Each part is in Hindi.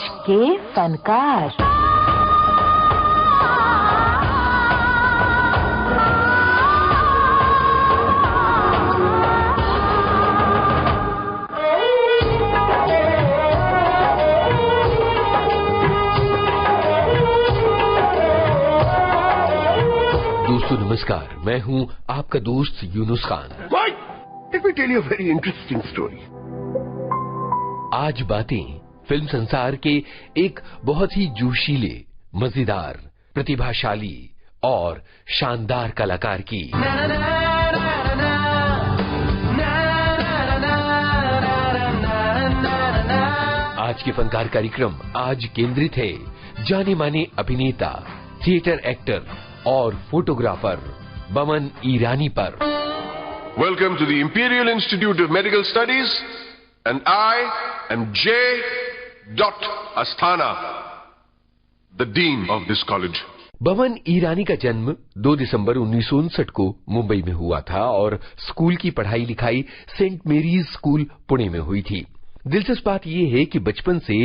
आज के फनकार। दोस्तों नमस्कार, मैं हूं आपका दोस्त Yunus Khan. Let me tell you a very interesting story. आज बातें फिल्म संसार के एक बहुत ही जोशीले, मजेदार, प्रतिभाशाली और शानदार कलाकार की। आज के फनकार कार्यक्रम आज केंद्रित है जाने माने अभिनेता, थिएटर एक्टर और फोटोग्राफर बमन ईरानी पर। Welcome to the Imperial Institute of Medical Studies, and I am J. Asthana, the Dean of this college. Boman Irani का जन्म 2 दिसंबर 1959 को मुंबई में हुआ था और स्कूल की पढ़ाई लिखाई सेंट मेरीज स्कूल पुणे में हुई थी। दिलचस्प बात यह है कि बचपन से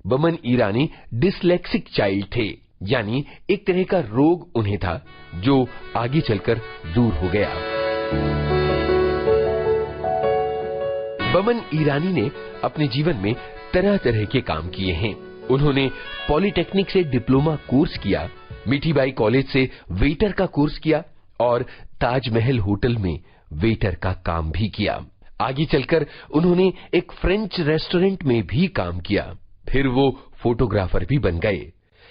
बमन ईरानी डिसलेक्सिक चाइल्ड थे, यानी एक तरह का रोग उन्हें था जो आगे चलकर दूर हो गया। बमन ईरानी ने अपने जीवन में तरह तरह के काम किए हैं। उन्होंने पॉलिटेक्निक से डिप्लोमा कोर्स किया, मीठीबाई कॉलेज से वेटर का कोर्स किया और ताजमहल होटल में वेटर का काम भी किया। आगे चलकर उन्होंने एक फ्रेंच रेस्टोरेंट में भी काम किया। फिर वो फोटोग्राफर भी बन गए।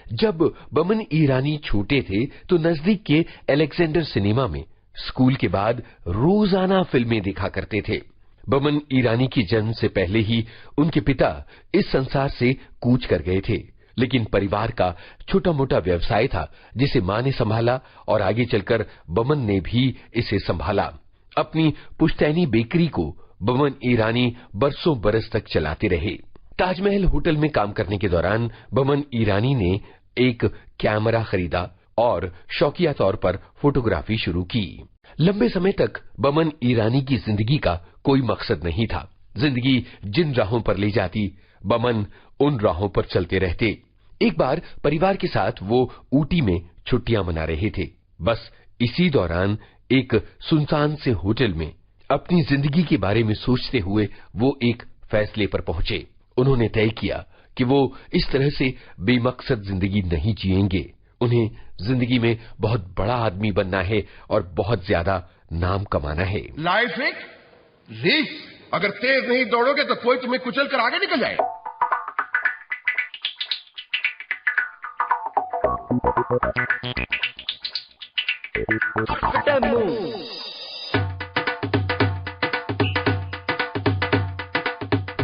जब बमन ईरानी छोटे थे तो नजदीक के अलेक्जेंडर सिनेमा में स्कूल के बाद रोजाना फिल्में देखा करते थे। बमन ईरानी की जन्म से पहले ही उनके पिता इस संसार से कूच कर गए थे, लेकिन परिवार का छोटा मोटा व्यवसाय था जिसे मां ने संभाला और आगे चलकर बमन ने भी इसे संभाला। अपनी पुश्तैनी बेकरी को बमन ईरानी बरसों बरस तक चलाते रहे। ताजमहल होटल में काम करने के दौरान बमन ईरानी ने एक कैमरा खरीदा और शौकिया तौर पर फोटोग्राफी शुरू की। लंबे समय तक बमन ईरानी की जिंदगी का कोई मकसद नहीं था। जिंदगी जिन राहों पर ले जाती, बमन उन राहों पर चलते रहते। एक बार परिवार के साथ वो ऊटी में छुट्टियां मना रहे थे। बस इसी दौरान एक सुनसान से होटल में अपनी जिंदगी के बारे में सोचते हुए वो एक फैसले पर पहुंचे। उन्होंने तय किया कि वो इस तरह से बेमकसद जिंदगी नहीं जिएंगे। उन्हें जिंदगी में बहुत बड़ा आदमी बनना है और बहुत ज्यादा नाम कमाना है। लाइफ एक रेस, अगर तेज नहीं दौड़ोगे तो कोई तुम्हें कुचल कर आगे निकल जाए।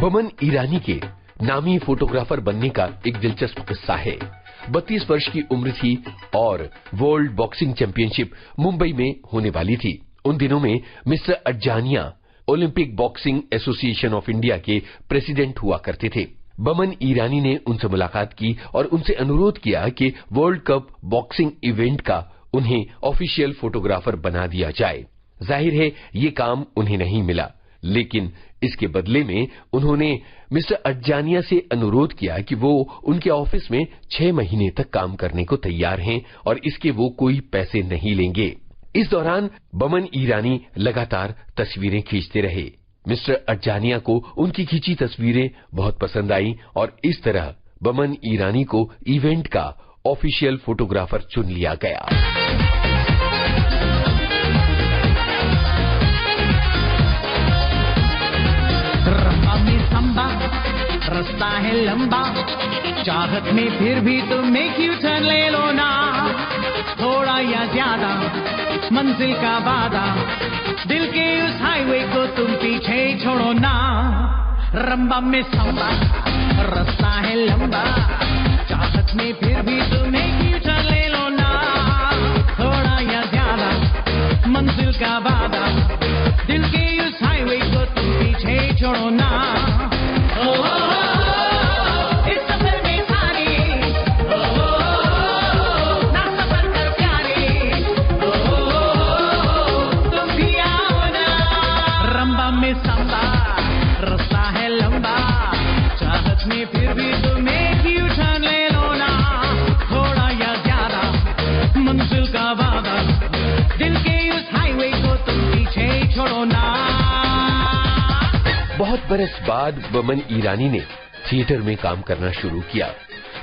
बमन ईरानी के नामी फोटोग्राफर बनने का एक दिलचस्प किस्सा है। 32 वर्ष की उम्र थी और वर्ल्ड बॉक्सिंग चैंपियनशिप मुंबई में होने वाली थी। उन दिनों में mister Adajania Olympic boxing association of India के प्रेसिडेंट हुआ करते थे। बमन ईरानी ने उनसे मुलाकात की और उनसे अनुरोध किया कि वर्ल्ड कप बॉक्सिंग इवेंट का उन्हें ऑफिशियल फोटोग्राफर बना दिया जाए। जाहिर है ये काम उन्हें नहीं मिला, लेकिन इसके बदले में उन्होंने मिस्टर अडजानिया से अनुरोध किया कि वो उनके ऑफिस में 6 महीने तक काम करने को तैयार हैं और इसके वो कोई पैसे नहीं लेंगे। इस दौरान बमन ईरानी लगातार तस्वीरें खींचते रहे। मिस्टर अडजानिया को उनकी खींची तस्वीरें बहुत पसंद आई और इस तरह बमन ईरानी को इवेंट का ऑफिशियल फोटोग्राफर चुन लिया गया। रास्ता है लंबा, चाहत में फिर भी तुम एक यू टर्न ले लो ना। थोड़ा या ज्यादा मंजिल का वादा, दिल के उस हाईवे को तुम पीछे छोड़ो ना। रंबा में संबा, रास्ता है लंबा, चाहत में फिर भी तुम एक यू टर्न ले लो ना। थोड़ा या ज्यादा मंजिल का वादा, दिल के उस हाईवे को तुम पीछे छोड़ो ना। फिर भी तुम्हें क्यों बहुत बरस बाद बमन ईरानी ने थिएटर में काम करना शुरू किया।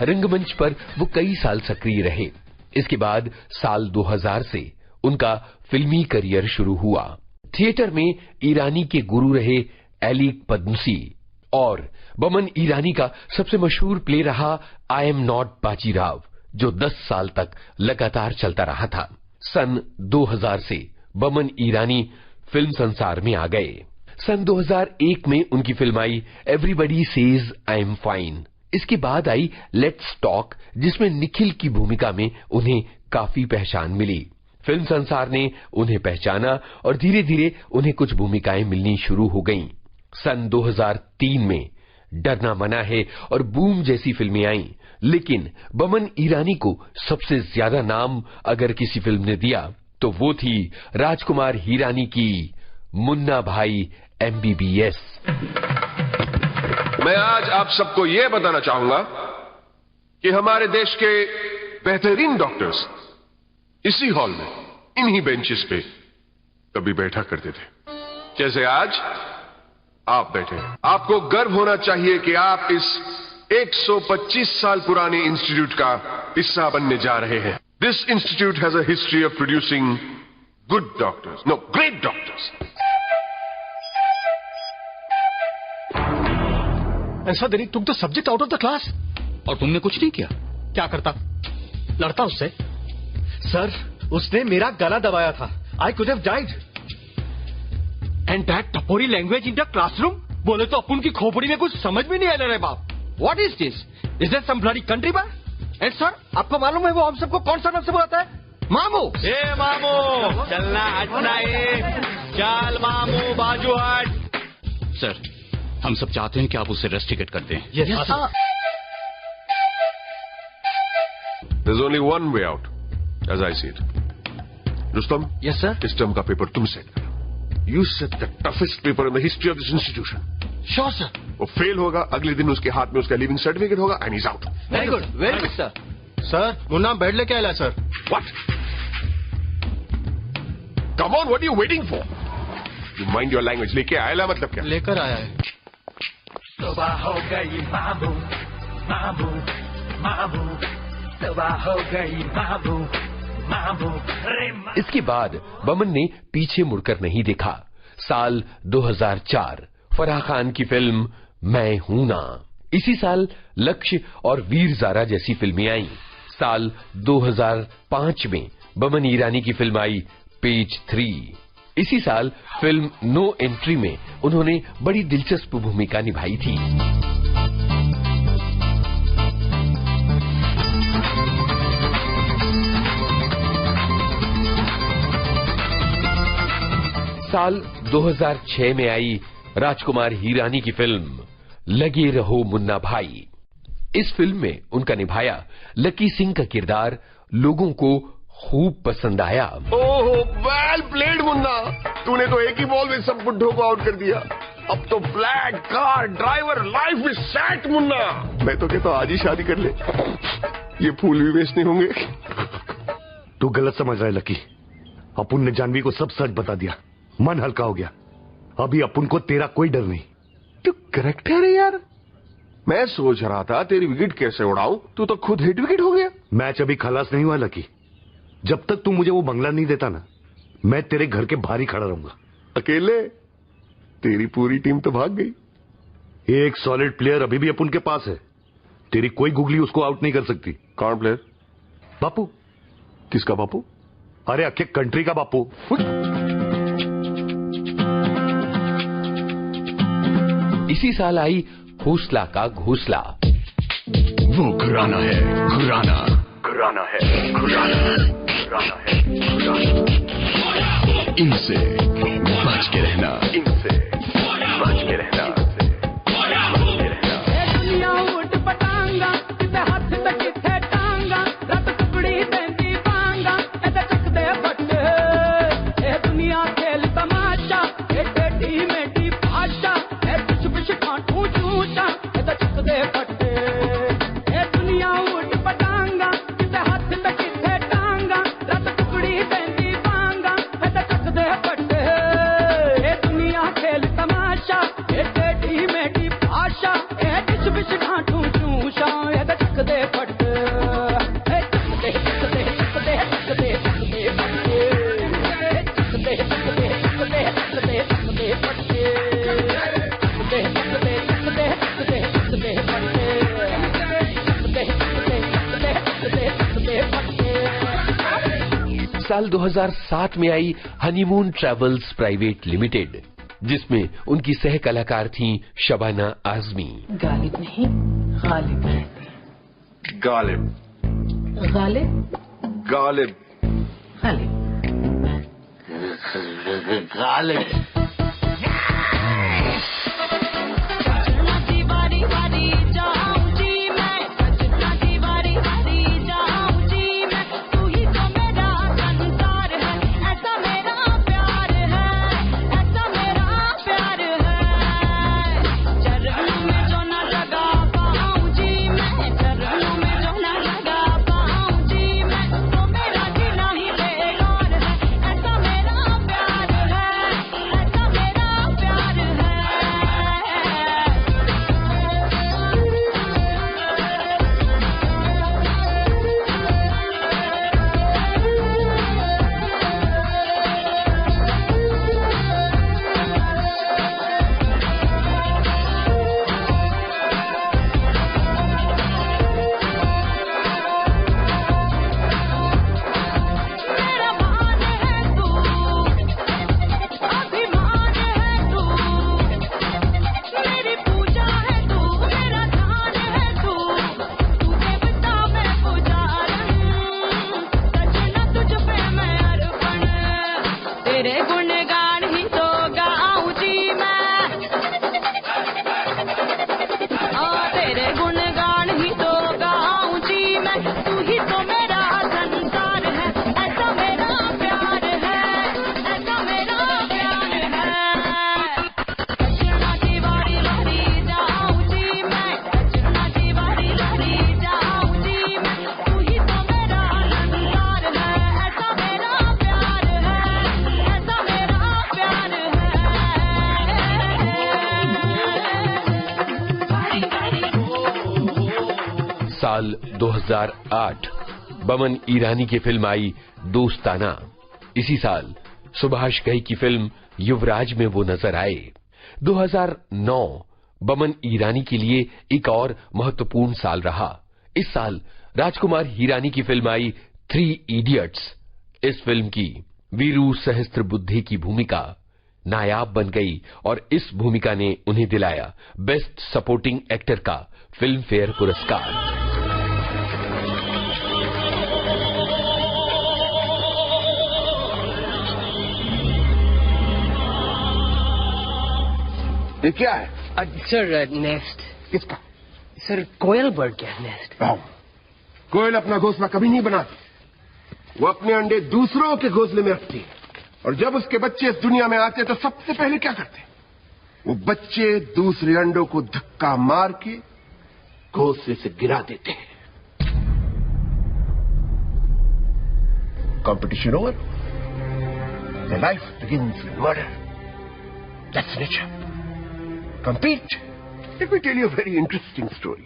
रंगमंच पर वो कई साल सक्रिय रहे। इसके बाद साल 2000 से उनका फिल्मी करियर शुरू हुआ। थिएटर में ईरानी के गुरु रहे एलिक पद्मसी और बमन ईरानी का सबसे मशहूर प्ले रहा आई एम नॉट बाजीराव, जो 10 साल तक लगातार चलता रहा था। सन 2000 से बमन ईरानी फिल्म संसार में आ गए। सन 2001 में उनकी film I everybody says I am fine. इसके बाद आई लेट्स टॉक, जिसमें निखिल की भूमिका में उन्हें काफी पहचान मिली। फिल्म संसार ने उन्हें पहचाना और धीरे धीरे उन्हें कुछ भूमिकाएं मिलनी शुरू हो गईं। सन 2003 में डरना मना है और बूम जैसी फिल्में आईं, लेकिन बमन ईरानी को सबसे ज्यादा नाम अगर किसी फिल्म ने दिया तो वो थी राजकुमार हिरानी की मुन्ना भाई MBBS। मैं आज आप सबको यह बताना चाहूंगा कि हमारे देश के बेहतरीन डॉक्टर्स इसी हॉल में इन्हीं बेंचेस पे कभी बैठा करते थे, जैसे आज आप बैठे हैं। आपको गर्व होना चाहिए कि आप इस 125 साल पुराने इंस्टीट्यूट का हिस्सा बनने जा रहे हैं। This institute has a history of producing good doctors, no great doctors. ऐसा देरी took the subject out of the class। और तुमने कुछ नहीं किया? क्या करता? लड़ता उससे। सर, उसने मेरा गला दबाया था। I could have died। And that tapori language in the classroom? बोले तो अपन की खोपड़ी में कुछ समझ में नहीं आ रहा है बाप। What is this? Is that some bloody country boy? And sir, आपको मालूम है वो हम सबको कौन सा नाम से बुलाता है? मामू। ए मामू, चलना हटना है। चल मामू, बाजू हट। सर, हम सब चाहते हैं कि आप उसे रेस्ट्रिकेट कर दें। There's only one way out, as I see it. Rustam, Yes, sir. इस टर्म का पेपर तुम सेट करो। You set the toughest paper in the history of this institution. Sure, sir. वो फेल होगा, अगले दिन उसके हाथ में उसका लिविंग सर्टिफिकेट होगा and he's out. Very good, very good, sir. Sir, Munna bed लेके आया sir. What? Come on, what are you waiting for? You mind your language. लेके आया मतलब क्या? लेकर आया है। सुबह हो गई बाबू, बाबू, बाबू, सुबह हो गई बाबू, बाबू, रे। इसके बाद बमन ने पीछे मुड़कर नहीं देखा। साल 2004 फराह खान की फिल्म मैं हूं ना। इसी साल लक्ष्य और वीर ज़ारा जैसी फिल्में आईं। साल 2005 में बमन ईरानी की फिल्म आई पेज 3। इसी साल फिल्म नो एंट्री में उन्होंने बड़ी दिलचस्प भूमिका निभाई थी। साल 2006 में आई राजकुमार हिरानी की फिल्म लगे रहो मुन्ना भाई। इस फिल्म में उनका निभाया लकी सिंह का किरदार लोगों को खूब पसंद आया। ओहो, वेल प्लेड मुन्ना, तूने तो एक ही बॉल में सब बुड्ढों को आउट कर दिया। अब तो flat, car, driver, life is set Munna. मैं तो कहता आज ही शादी कर ले, ये फूल भी बेचने होंगे। तू गलत समझ रहा है लकी। अपुन ने जानवी को सब सच बता दिया, मन हल्का हो गया। अभी अपुन को तेरा कोई डर नहीं। तू करेक्ट है रे यार। मैं सोच रहा था तेरी विकेट कैसे उड़ाऊं, तू तो खुद हिट विकेट हो गया। मैच अभी खलास नहीं हुआ लकी। जब तक तू मुझे वो बंगला नहीं देता ना, मैं तेरे घर के बाहर ही खड़ा रहूंगा। अकेले? तेरी पूरी टीम तो भाग गई। एक सॉलिड प्लेयर अभी भी अपुन के पास है। तेरी कोई गुगली उसको आउट नहीं कर सकती। कौन प्लेयर? बापू। किसका बापू? अरे अखे कंट्री का बापू। इसी साल आई हौसला का घोसला। वो घुराना है, घुराना, घुराना है, घुराना, घुराना है, घुराना। इनसे बच के रहना, इनसे बच के रहना, इनसे बच के रहना। दुनिया उठ पटांगा, किते हाथ ते किथे टांगा, रत टुकड़ी देंदी पांगा, एते चक दे फटे। ए दुनिया खेल तमाशा, ए टेढ़ी मेढ़ी भाषा, ए पिछ पिछ कांटू झूठा, एते चक दे फटे। ए दुनिया उठ पटांगा, किते हाथ ते किथे टांगा, रत टुकड़ी देंदी पांगा, एते चक दे फटे। ए दुनिया खेल तमाशा, ए टेढ़ी साल 2007 में आई हनीमून ट्रैवल्स प्राइवेट लिमिटेड, जिसमें उनकी सह कलाकार थीं शबाना आजमी। गालिब नहीं, गालिब है। गालिब गालिब गालिब गालिब गालिब। साल 2008 बमन ईरानी की फिल्म आई दोस्ताना। इसी साल सुभाष घई की फिल्म युवराज में वो नजर आए। 2009 बमन ईरानी के लिए एक और महत्वपूर्ण साल रहा। इस साल राजकुमार हिरानी की फिल्म आई 3 इडियट्स। इस फिल्म की वीरू सहस्त्रबुद्धे की भूमिका नायाब बन गई और इस भूमिका ने उन्हें दिलाया बेस्ट सपोर्टिंग एक्टर का फिल्म फेयर पुरस्कार। ये क्या है? Sir nest. किसका? सर कोयल बर्ड का नेस्ट। कोयल अपना घोंसला कभी नहीं बनाती, वो अपने अंडे दूसरों के घोंसले में रखती है। और जब उसके बच्चे इस दुनिया में आते तो सबसे पहले क्या करते? वो बच्चे दूसरे अंडों को धक्का मार के घोंसले से गिरा देते हैं। Competition over, the life begins with murder. That's nature. Compete. Let me tell you a very interesting story.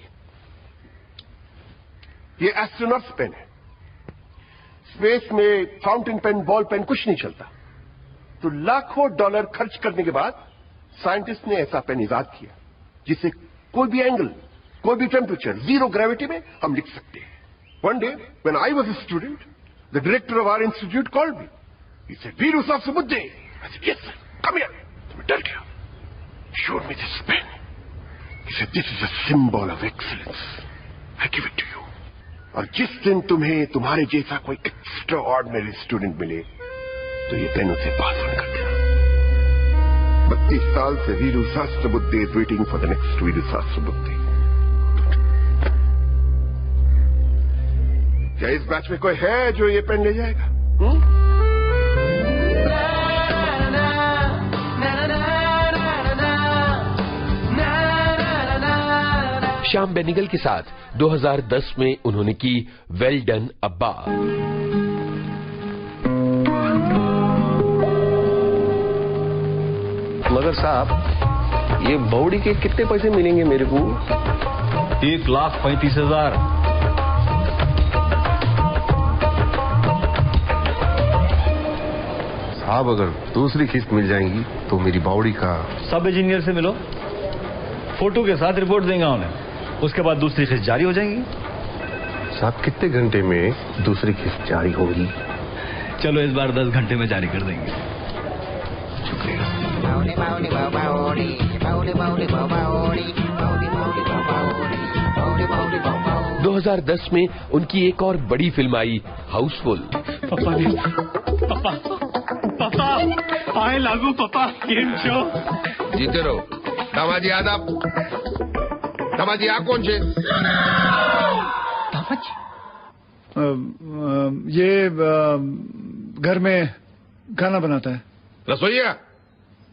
ये एस्ट्रोनॉट्स पेन है। स्पेस में फाउंटेन पेन, बॉल पेन कुछ नहीं चलता। तो लाखों डॉलर खर्च करने के बाद साइंटिस्ट ने ऐसा पेन इजाद किया जिसे कोई भी एंगल, कोई भी टेम्परेचर, जीरो ग्रेविटी में हम लिख सकते हैं। One day, when I was a student, the director of our institute called me. He said, "Veeru Sahasrabudhe." I said, "Yes, sir. Come here." तो मैं डर गया। Showed me this pen. He said, "This is a symbol of excellence. I give it to you." और जिस दिन तुम्हें तुम्हारे जैसा कोई एक्स्ट्रा ऑर्डिनरी स्टूडेंट मिले तो ये पेन उसे पास ऑन कर देना। 32 साल से Veeru Sahasrabuddhe is waiting for the next Veeru Sahasrabuddhe. क्या इस बैच में कोई है जो ये पेन ले जाएगा? श्याम बेनेगल के साथ 2010 में उन्होंने की वेल डन अब्बा। मगर साहब, ये बौड़ी के कितने पैसे मिलेंगे मेरे को? 1,35,000। साहब, अगर दूसरी किस्त मिल जाएंगी तो मेरी बावड़ी का। सब इंजीनियर से मिलो, फोटो के साथ रिपोर्ट देंगे उन्हें, उसके बाद दूसरी किस्त जारी हो जाएंगी। साहब, कितने घंटे में दूसरी किस्त जारी होगी? चलो इस बार 10 घंटे में जारी कर देंगे। शुक्रिया। 2010 में उनकी एक और बड़ी फिल्म आई हाउसफुल। पापा आए लागू पापा गेम शो जीते रहो। दामाजी आदाब। दामाजी आ कौन छे? दामाजी ये घर में खाना बनाता है। रसोईया?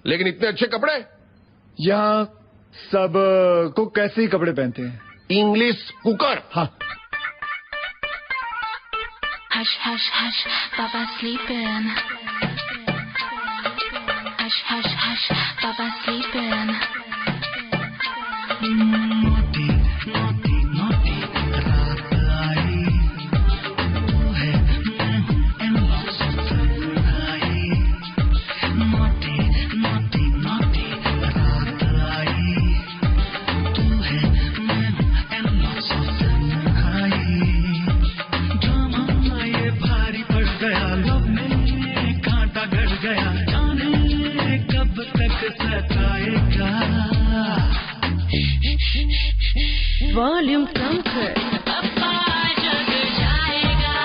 लेकिन इतने अच्छे कपड़े? यहाँ सब कुक कैसे ही कपड़े पहनते हैं। English cooker. हाँ। Hush, hush, hush, Papa's sleeping. Hush, hush, hush, Papa's sleeping. Naughty, naughty, naughty, रात आई, तू है and lots of तन्हाई. Naughty, naughty, naughty, रात आई, तू है and lots of तन्हाई. ड्रामा ये भारी पड़ गया, लब में कांटा गड़ गया, जाने कब तक सताएगा. वॉल्यूम कम कर। Papa जग जाएगा।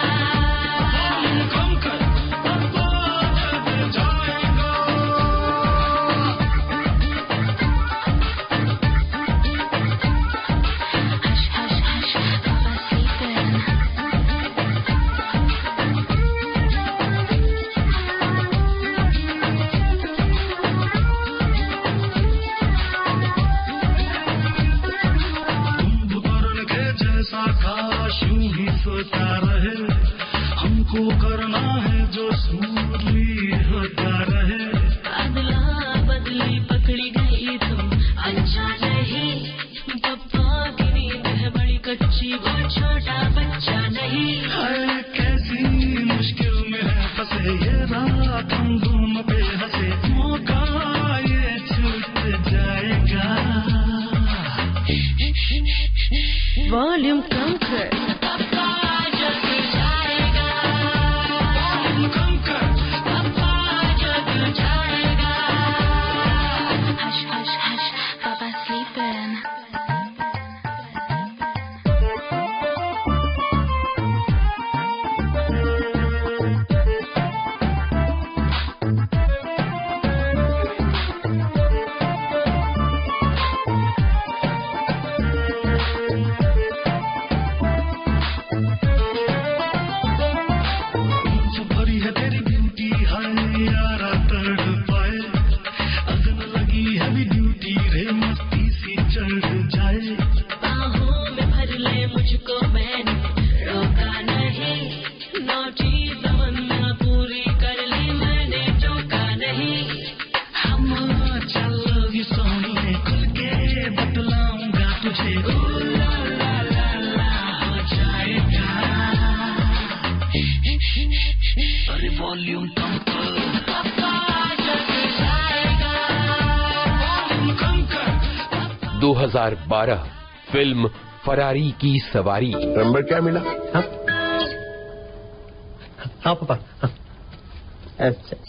कम कर, पापा जग जाएगा. Hush, hush, hush, Papa's sleeping. Kumbhakarna के जैसा काश यूं ही सोता रहे, हमको करना है जो सूरली होता रहे. अदला बदली पकड़ी गई तुम अच्छा नहीं। पप्पा की नींद है बड़ी कच्ची, वो छोटा बच्चा नहीं। हाय कैसी मुश्किल में है फंसे, ये रात हम दोनों पे हंसे, मौका ये छूट जाएगा. वॉल्यूम कम कर। पप्पा जग जाएगा। कम कर, पप्पा जग जाएगा। Hush, hush, hush, Papa's sleeping. 2012 film Ferrari की सवारी। नंबर क्या मिला? हाँ पापा,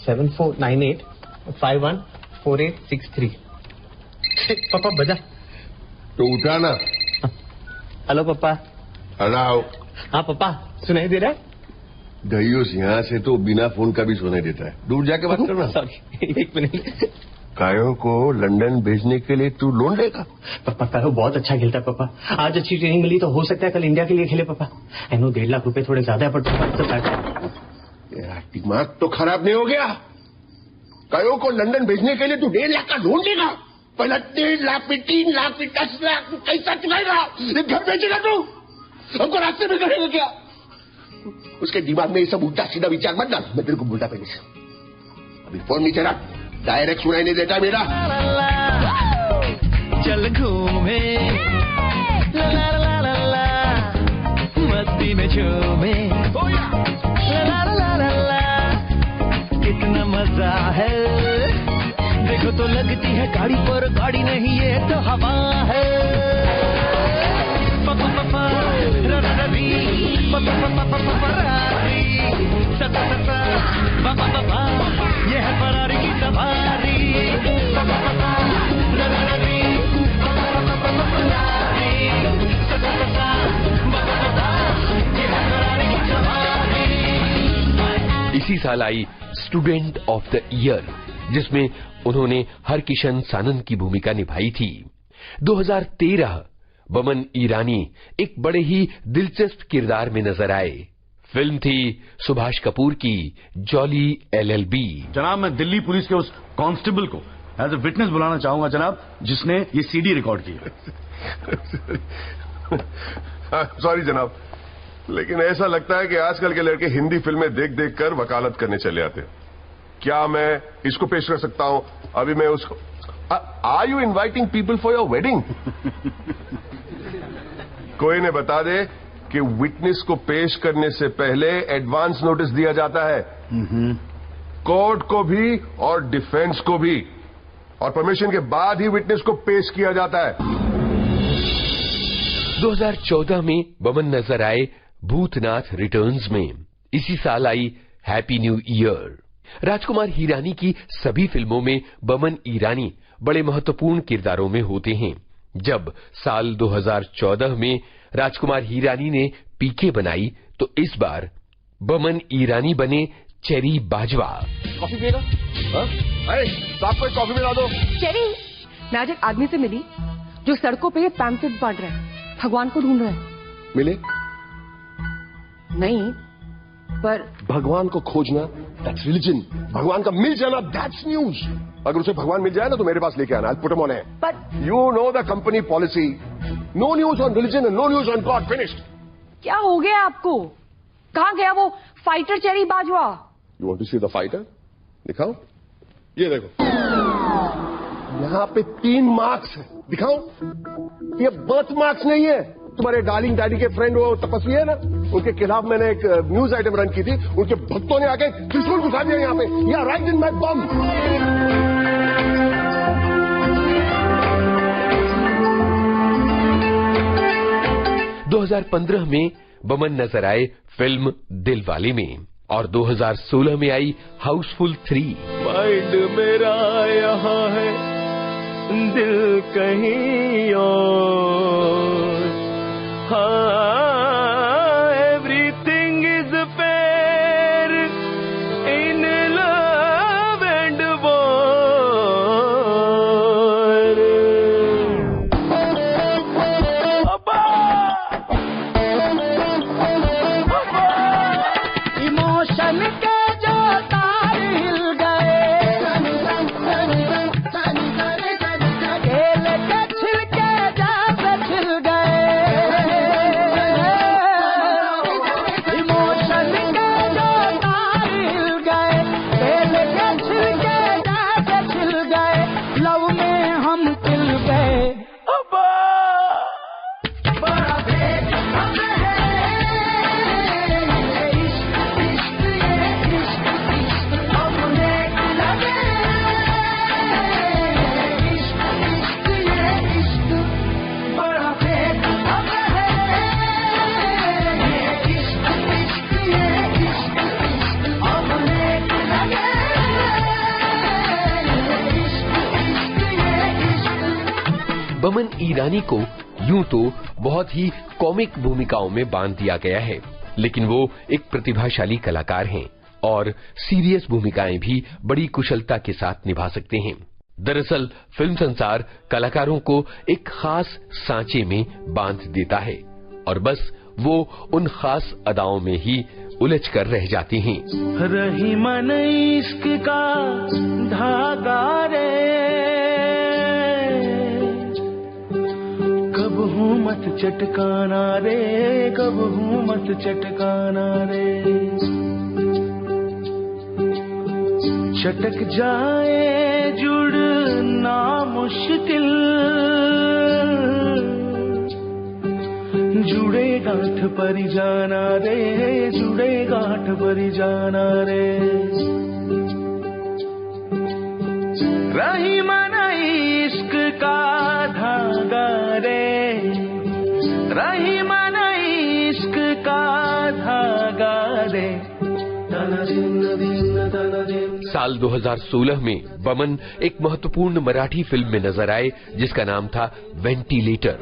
7498514863। पापा बजा। तो उठाना। हेलो पापा। हेलो। हाँ पापा, सुनाई दे रहा है? दयूस यहाँ से तो बिना फोन का भी सुनाई देता है। दूर जाके बात करना। सॉरी, एक मिनट। कायो को लंदन भेजने के लिए तू लोन लेगा? पापा कायो बहुत अच्छा खेलता है पापा। आज अच्छी ट्रेनिंग मिली तो हो सकता है कल इंडिया के लिए खेले पापा। आई नो 1.5 लाख रुपए थोड़े ज्यादा है पर तेरा दिमाग तो खराब नहीं हो गया? कायो को लंदन भेजने के लिए तू 1.5 लाख का लोन लेगा? पहला 1.5 लाख फिर 3 लाख फिर 10 लाख कैसा चुकाएगा? घर बेचेगा तू? हमको रास्ते में करेगा क्या? उसके दिमाग में ये सब उल्टा सीधा विचार मत डाल। मैं तेरे को बोलता पहले से। अभी फोन नीचे रख, डायरेक्ट सुनाई नहीं देता मेरा। चल घूमे ला ला ला ला ला, मस्ती में झूमे ला ला ला ला ला, कितना मजा है। देखो तो लगती है गाड़ी पर गाड़ी नहीं ये तो हवा है। पपा पपा रा रा री, पपा पपा पपा रा री, सा सा सा इसी साल I student of the year, जिसमें उन्होंने हरकिशन सानन की भूमिका निभाई थी। 2013 बमन ईरानी एक बड़े ही दिलचस्प किरदार में नजर आए। फिल्म थी सुभाष कपूर की जॉली LLB। जनाब, मैं दिल्ली पुलिस के उस कांस्टेबल को एज ए विटनेस बुलाना चाहूंगा जनाब, जिसने ये CD रिकॉर्ड की। सॉरी जनाब, लेकिन ऐसा लगता है कि आजकल के लड़के हिंदी फिल्में देख देख कर वकालत करने चले आते। क्या मैं इसको पेश कर सकता हूं? अभी मैं उसको are you inviting people for your wedding? कोई ने बता दे कि विटनेस को पेश करने से पहले एडवांस नोटिस दिया जाता है, कोर्ट को भी और डिफेंस को भी, और परमिशन के बाद ही विटनेस को पेश किया जाता है। 2014 में बमन नजर आए भूतनाथ रिटर्न्स में। इसी साल आई happy new year. Rajkumar Hirani की सभी फिल्मों में बमन ईरानी बड़े महत्वपूर्ण किरदारों में होते हैं। जब साल 2014 में राजकुमार हिरानी ने पीके बनाई, तो इस बार बमन ईरानी बने चेरी बाजवा। कॉफी पीना? साहब को कॉफी मिला दो। चेरी, मैं आज एक आदमी से मिली जो सड़कों पे पैम्पलेट्स बांट रहा है, भगवान को ढूंढ रहा है। मिले? नहीं, पर भगवान को खोजना दैट्स रिलीजन, भगवान का मिल जाना दैट्स न्यूज। अगर उसे भगवान मिल जाए ना तो मेरे पास लेके आना, I put him on air. But you know the company policy, no news on religion and no news on god, finished. क्या हो गया आपको? कहाँ गया वो fighter Cherry Bajwa? You want to see the fighter? दिखाओ, ये देखो, यहाँ पे 3 मार्क्स है, दिखाओ। ये बर्थ मार्क्स नहीं है। तुम्हारे डार्लिंग डैडी के फ्रेंड वो तपस्वी है ना, उनके खिलाफ मैंने एक न्यूज आइटम रन की थी। उनके भक्तों ने आके त्रिशूल घुसा दिया यहाँ पे। या राइट इन माय बम। 2015 में बमन नजर आए फिल्म दिलवाले में, और 2016 में आई हाउसफुल 3। माइंड मेरा यहाँ है, दिल कहीं और, हाँ everything is fair in love and war. Emotion के जो तार हिल गए, केले के छिलके जैसे छिल गए। इमोशन के जो तार हिल गए, केले के छिलके जैसे छिल गए। लव में हम खिल गए। बड़ा भेद हम है, इश्क इश्क ये इश्क इश्क अपने लगे। इश्क इश्क ये इश्क, बड़ा भेद हम है, इश्क इश्क ये इश्क इश्क अपने लगे। इश्क इश्क ये इश्क। बमन ईरानी को यूं तो बहुत ही कॉमिक भूमिकाओं में बांध दिया गया है, लेकिन वो एक प्रतिभाशाली कलाकार हैं और सीरियस भूमिकाएं भी बड़ी कुशलता के साथ निभा सकते हैं। दरअसल फिल्म संसार कलाकारों को एक खास सांचे में बांध देता है और बस वो उन खास अदाओं में ही उलझ कर रह जाते हैं। रही मन इश्क का धागा रे, कब हूँ मत चटकाना रे, कब हूँ मत चटकाना रे। चटक जाए जुड़ना मुश्किल, जुड़े गांठ पर जाना रे, जुड़े गांठ पर जाना रे। रही मन इश्क का धागा रे, रही मन इश्क का धागा रे, साल 2016 में बमन एक महत्वपूर्ण मराठी फिल्म में नजर आए जिसका नाम था वेंटिलेटर।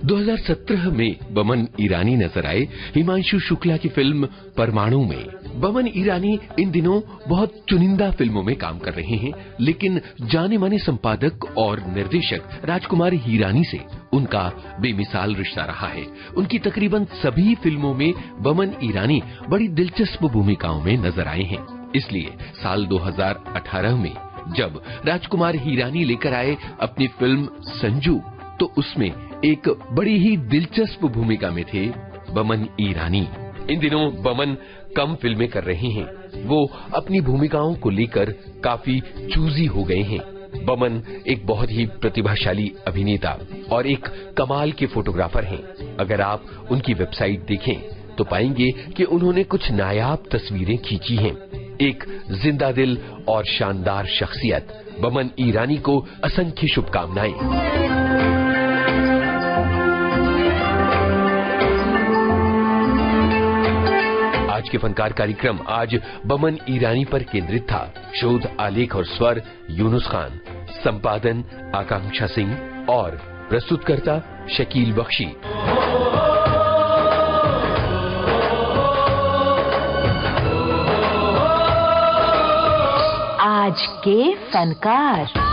2017 में बमन ईरानी नजर आए हिमांशु शुक्ला की फिल्म परमाणु में। बमन ईरानी इन दिनों बहुत चुनिंदा फिल्मों में काम कर रहे हैं, लेकिन जाने माने संपादक और निर्देशक राजकुमार हिरानी से उनका बेमिसाल रिश्ता रहा है। उनकी तकरीबन सभी फिल्मों में बमन ईरानी बड़ी दिलचस्प भूमिकाओं में नजर आए हैं। इसलिए साल 2018 में जब राजकुमार हिरानी लेकर आए अपनी फिल्म संजू, तो उसमें एक बड़ी ही दिलचस्प भूमिका में थे बमन ईरानी। इन दिनों बमन कम फिल्में कर रहे हैं। वो अपनी भूमिकाओं को लेकर काफी चूजी हो गए हैं। बमन एक बहुत ही प्रतिभाशाली अभिनेता और एक कमाल के फोटोग्राफर हैं। अगर आप उनकी वेबसाइट देखें तो पाएंगे कि उन्होंने कुछ नायाब तस्वीरें खींची हैं। एक जिंदा दिल और शानदार शख्सियत। बमन ईरानी को असंख्य शुभकामनाएं। आज के फनकार कार्यक्रम आज बमन ईरानी पर केंद्रित था। शोध, आलेख और स्वर यूनुस खान, संपादन आकांक्षा सिंह और प्रस्तुतकर्ता शकील बख्शी। आज के फनकार।